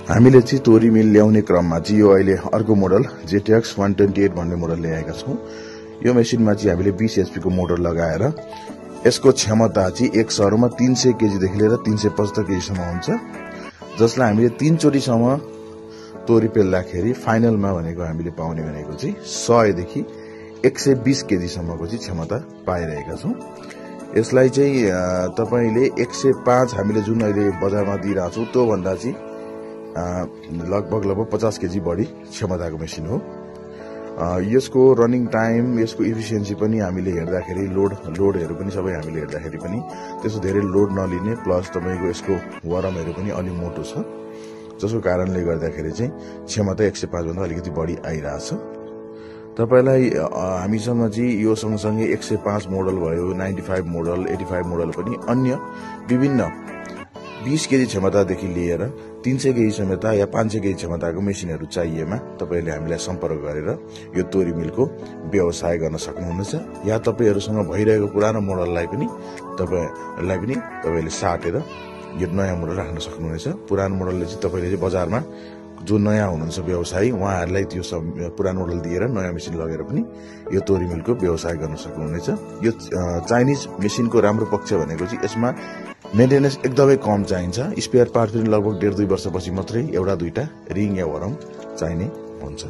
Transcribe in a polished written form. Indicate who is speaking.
Speaker 1: हामीले चाहिँ तोरी मिल ल्याउने क्रममा चाहिँ यो अहिले अर्को मोडल जेटेक्स 128 भन्ने मोडल ल्याएका छौं। यो मेसिनमा चाहिँ हामीले 20 एचपी को मोटर लगाएर यसको क्षमता चाहिँ एक सरमा 300 केजी देखि लिएर 375 केजी सम्म हुन्छ, जसलाई हामीले 3 चोटीसम्म तोरी पेल्दाखेरि फाइनलमा भनेको हामीले पाउने भनेको चाहिँ 100 देखि 120 केजी सम्मको चाहिँ क्षमता पाइरहेका छौं। यसलाई चाहिँ तपाईले 105 हामीले जुन अहिले बजारमा दिइरा छौं त्यो भन्दा चाहिँ लगभग 50 केजी बढी क्षमताको मेसिन हो। यसको रनिङ टाइम, यसको इफिसियन्सी पनि हामीले हेर्दाखेरि लोडहरु पनि सबै हामीले हेर्दाखेरि पनि त्यसो धेरै लोड नलिने, प्लस तपाईको यसको वरमहरु पनि अलि मोटो छ, जसको कारणले गर्दाखेरि चाहिँ क्षमता 105 भन्दा अलिकति बढी आइराछ। तपाईलाई हामीसँग चाहिँ यो सँगसँगै 105 मोडल भयो, 95 मोडल, 85 मोडल पनि अन्य विभिन्न 20 केजी क्षमतादेखि लिएर 300 केजी क्षमता या 500 केजी क्षमताको मेसिनहरु चाहिएमा तपाईले हामीलाई सम्पर्क गरेर यो तोरी मिलको व्यवसाय गर्न सक्नुहुनेछ। या तपाईहरुसँग भइरहेको पुरानो मोडललाई पनि तपाईले साटेर यो नयाँ मोडल राख्न सक्नुहुनेछ। पुरानो मोडलले चाहिँ तपाईले चाहिँ बजारमा जो नयाँ हुनुहुन्छ व्यवसायी उहाँहरुलाई त्यो पुरानो मोडल दिएर नयाँ मेसिन लगेर पनि यो तोरी मिलको व्यवसाय गर्न सक्नुहुनेछ। यो चाइनिज मेसिनको राम्रो पक्ष भनेको चाहिँ यसमा मेन्टेनेन्स एकदमै कम चाहिन्छ। स्पेयर पार्ट पनि लगभग 1.5-2 वर्षपछि मात्रै एउटा दुईटा रिङ या वरम चाहिने हुन्छ।